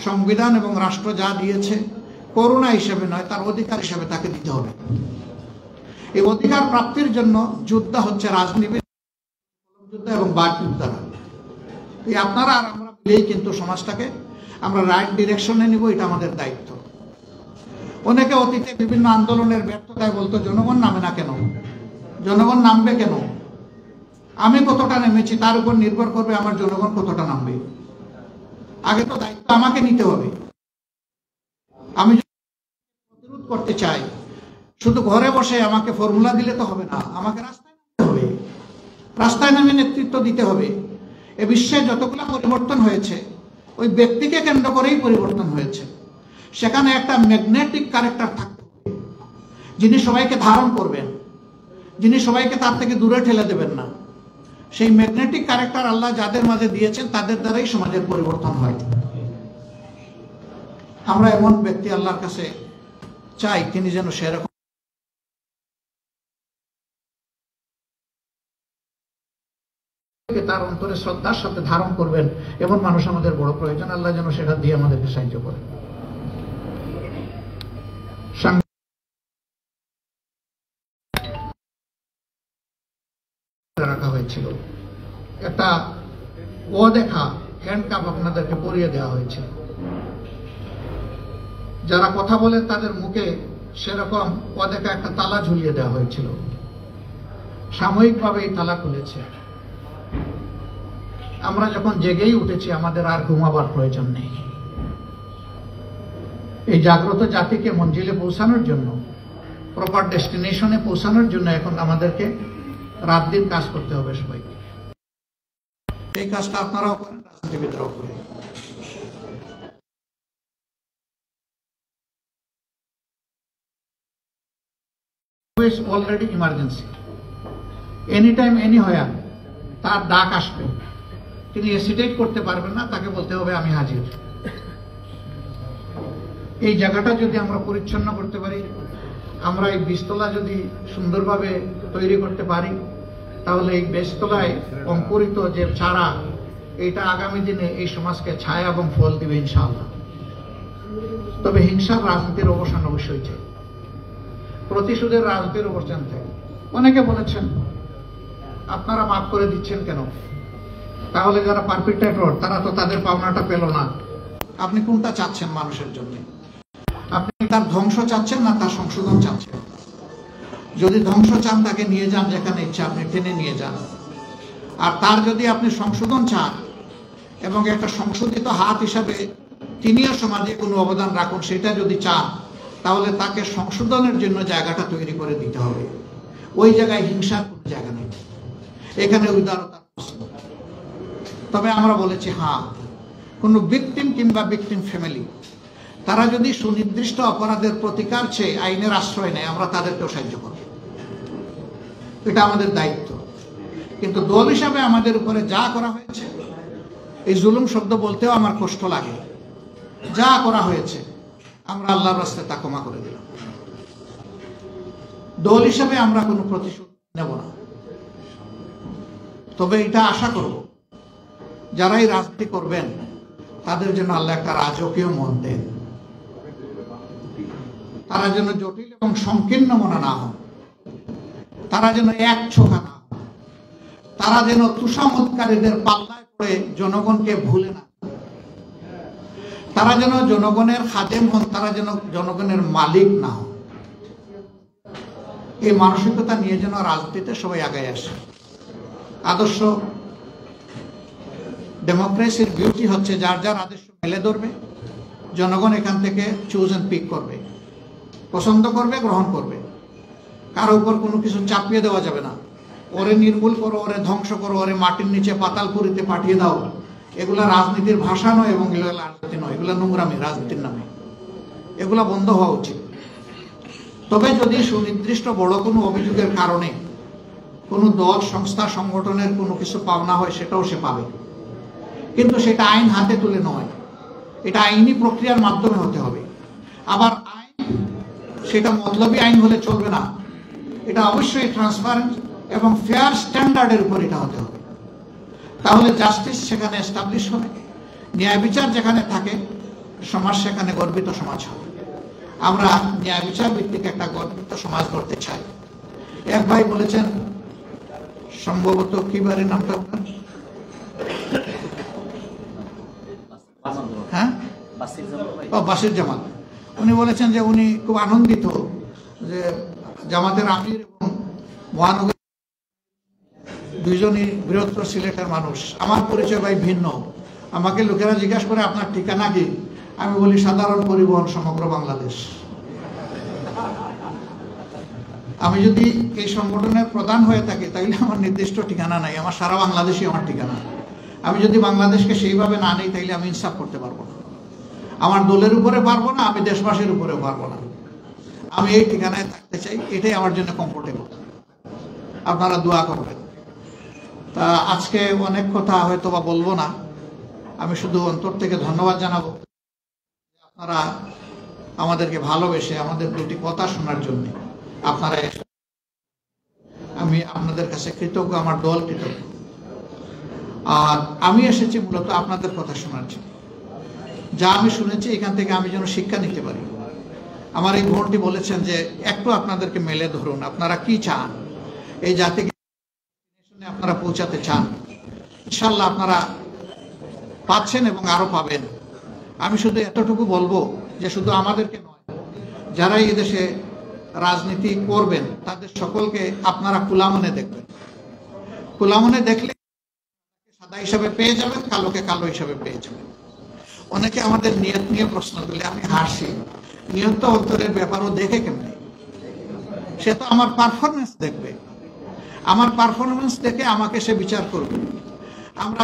সংবিধান এবং রাষ্ট্র যা দিয়েছে করুণা হিসেবে নয়, তার অধিকার হিসেবে তাকে দিতে হবে। এই অধিকার প্রাপ্তির জন্য যোদ্ধা হচ্ছে রাজনীতি যোদ্ধা এবং বাক যোদ্ধারা। এই আপনারা আর আমরা মিলেই কিন্তু সমাজটাকে আমরা রাইট ডিরেকশনে নিব, এটা আমাদের দায়িত্ব। অনেকে অতীতে বিভিন্ন আন্দোলনের ব্যর্থতায় বলতো জনগণ নামে না কেন, জনগণ নামবে কেন, আমি কতটা নেমেছি তার উপর নির্ভর করবে আমার জনগণ কতটা নামবে। আগে তো দায়িত্ব আমাকে নিতে হবে। আমি যদি প্রতিরোধ করতে চাই শুধু ঘরে বসে আমাকে ফর্মুলা দিলে তো হবে না, আমাকে রাস্তায় নামতে হবে, রাস্তায় নামে নেতৃত্ব দিতে হবে। এ বিশ্বে যতগুলো পরিবর্তন হয়েছে ওই ব্যক্তিকে কেন্দ্র করেই পরিবর্তন হয়েছে। সেখানে একটা ম্যাগনেটিক ক্যারেক্টার থাকতে হবে, যিনি সবাইকে ধারণ করবেন, যিনি সবাইকে তার থেকে দূরে ঠেলে দেবেন না। সেই ম্যাগনেটিক ক্যারেক্টার আল্লাহ যাদের মাঝে দিয়েছেন তাদের দ্বারাই সমাজের পরিবর্তন হয়। আমরা এমন ব্যক্তি আল্লাহর কাছে চাই তিনি যেন সেরকম তার অন্তরে শ্রদ্ধার সাথে ধারণ করবেন এমন মানুষ আমাদের বড় প্রয়োজন। আল্লাহ যেন সেটা দিয়ে আমাদেরকে সাহায্য করেন। রাখা হয়েছিল একটা অদেখা হ্যান্ডকাপ আপনাদেরকে পরিয়ে দেওয়া হয়েছে। যারা কথা বলে তাদের মুখে সেরকম অদেখা একটা তালা ঝুলিয়ে দেওয়া হয়েছিল। সাময়িকভাবে এই তালা খুলেছে। আমরা যখন জেগেই উঠেছি আমাদের আর ঘুমাবার প্রয়োজন নেই। এই জাগ্রত জাতিকে মঞ্জিলে পৌঁছানোর জন্য, প্রপার ডেস্টিনেশনে পৌঁছানোর জন্য এখন আমাদেরকে রাত দিন কাজ করতে হবে সবাইকে। এই কাজটা আপনারাও করেন, রাজনীতিবিদরাও করেন। Already emergency, any time anywhere তার ডাক আসবে। তিনি হেসিটেট করতে পারবেন না, তাকে বলতে হবে আমি হাজির। এই জায়গাটা যদি আমরা পরিচ্ছন্ন করতে পারি, আমরা এই বীজতলা যদি সুন্দরভাবে তৈরি করতে পারি, তাহলে এই বীজতলায় অঙ্কুরিত যে চারা, এটা আগামী দিনে এই সমাজকে ছায়া এবং ফল দিবে ইনশাআল্লাহ। তবে হিংসার রাজনীতির অবসান অবশ্যই চাই, প্রতিশোধের রাজনীতির অবসান চাই। অনেকে বলেছেন আপনারা মাফ করে দিচ্ছেন কেন, তাহলে যারা পারপিট্রেটর তারা তো তাদের পাওনাটা পেল না। আপনি কোনটা চাচ্ছেন মানুষের জন্য? আপনি তার ধ্বংস চাচ্ছেন না তার সংশোধন চাচ্ছেন? যদি ধ্বংস চান তাকে নিয়ে যান যেখানে ইচ্ছা, আপনি টেনে নিয়ে যান। আর তার যদি আপনি সংশোধন চান এবং একটা সংশোধিত হাত হিসাবে তিনিও সমাজে কোনো অবদান রাখুন, সেটা যদি চান তাহলে তাকে সংশোধনের জন্য জায়গাটা তৈরি করে দিতে হবে। ওই জায়গায় হিংসার কোনো জায়গা নেই, এখানে উদারতার প্রশ্ন। তবে আমরা বলেছি হ্যাঁ, কোনো ভিকটিম কিংবা ভিকটিম ফ্যামিলি তারা যদি সুনির্দিষ্ট অপরাধের প্রতিকার চেয়ে আইনের আশ্রয় নেয়, আমরা তাদেরকেও সাহায্য করব, এটা আমাদের দায়িত্ব। কিন্তু দল হিসাবে আমাদের উপরে যা করা হয়েছে, এই জুলুম শব্দ বলতেও আমার কষ্ট লাগে, যা করা হয়েছে আমরা আল্লাহর রাস্তায় তা ক্ষমা করে দিলাম। দল হিসাবে আমরা কোনো প্রতিশোধ নেব না। তবে এটা আশা করব যারাই রাজনীতি করবেন তাদের জন্য আল্লাহ একটা রাজকীয় মন দেন, তারা যেন জটিল এবং সংকীর্ণ মনে না হন, তারা যেন এক ছোকা না হন, তারা যেন তুষামতকারীদের পাল্লায় পড়ে জনগণকে ভুলে না, তারা যেন জনগণের খাদেম হন, তারা যেন জনগণের মালিক না হন। এই মানসিকতা নিয়ে যেন রাজনীতিতে সবাই আগায় আসে। আদর্শ ডেমোক্রেসির বিউটি হচ্ছে যার যার আদর্শ মেলে ধরবে, জনগণ এখান থেকে চুজ এন্ড পিক করবে, পছন্দ করবে, গ্রহণ করবে। কারো উপর কোনো কিছু চাপিয়ে দেওয়া যাবে না। ওরে নির্মূল করো, ওরে ধ্বংস করো, ওরে মাটির নিচে পাতালপুরিতে পাঠিয়ে দাও, এগুলা রাজনীতির ভাষা নয় এবং এগুলো রাজনীতি নয়, এগুলো নোংরামি রাজনীতির নামে। এগুলা বন্ধ হওয়া উচিত। তবে যদি সুনির্দিষ্ট বড় কোনো অভিযোগের কারণে কোনো দল, সংস্থা, সংগঠনের কোনো কিছু পাওনা হয়, সেটাও সে পাবে, কিন্তু সেটা আইন হাতে তুলে নয়, এটা আইনি প্রক্রিয়ার মাধ্যমে হতে হবে। আবার আইন সেটা মতলবী আইন হলে চলবে না, এটা অবশ্যই ট্রান্সপারেন্ট এবং ফেয়ার স্ট্যান্ডার্ডের উপর এটা হতে হবে। তাহলে জাস্টিস সেখানে এস্টাবলিশ হবে, ন্যায় বিচার যেখানে থাকে সমাজ সেখানে গর্বিত সমাজ হবে। আমরা ন্যায় বিচার ভিত্তিক একটা গর্বিত সমাজ করতে চাই। এক ভাই বলেছেন, সম্ভবত কি বাড়ির নামটা আপনার? হ্যাঁ, বাসির জামাত। উনি বলেছেন যে উনি খুব আনন্দিত যে জামাতের আমির এবং মহানগর দুইজনই বৃহত্তর সিলেটের মানুষ। আমার পরিচয় ভাই ভিন্ন। আমাকে লোকেরা জিজ্ঞাসা করে আপনার ঠিকানা কি, আমি বলি সাধারণ পরিবহন সমগ্র বাংলাদেশ। আমি যদি এই সংগঠনের প্রধান হয়ে থাকি তাহলে আমার নির্দিষ্ট ঠিকানা নাই, আমার সারা বাংলাদেশই আমার ঠিকানা। আমি যদি বাংলাদেশকে সেইভাবে না নিই তাহলে আমি ইনসাফ করতে পারবো না, আমার দলের উপরে পারবো না, আমি দেশবাসীর উপরেও পারবো না। আমি এই ঠিকানায় থাকতে চাই, এটাই আমার জন্য কমফোর্টেবল। আপনারা দোয়া করবেন। তা আজকে অনেক কথা হয়তো বা বলবো না, আমি শুধু অন্তর থেকে ধন্যবাদ জানাবো আপনারা আমাদেরকে ভালোবেসে আমাদের দুটি কথা শোনার জন্য আপনারা। আমি আপনাদের কাছে কৃতজ্ঞ, আমার দল কৃতজ্ঞ। আর আমি এসেছি মূলত আপনাদের কথা শোনার জন্য। যা আমি শুনেছি এখান থেকে আমি যেন শিক্ষা নিতে পারি। আমার এই বোনটি বলেছেন যে একটু আপনাদেরকে মেলে ধরুন, আপনারা কি চান, এই জাতিকে আপনারা পৌঁছাতে চান। ইনশাল্লাহ আপনারা পাচ্ছেন এবং আরো পাবেন। আমি শুধু এতটুকু বলবো যে শুধু আমাদেরকে নয়, যারা এই দেশে রাজনীতি করবেন তাদের সকলকে আপনারা খোলা মনে দেখবেন। খোলা মনে দেখলে সাদা হিসাবে পেয়ে যাবেন, কালোকে কালো হিসাবে পেয়ে যাবেন। অনেকে আমাদের নিয়ত নিয়ে প্রশ্ন করলে আমি হাসি। নিয়ত অন্তরের ব্যাপারও দেখে কেমনে? সে তো আমার পারফরমেন্স দেখবে, আমার পারফরমেন্স দেখে আমাকে সে বিচার করবে। আমরা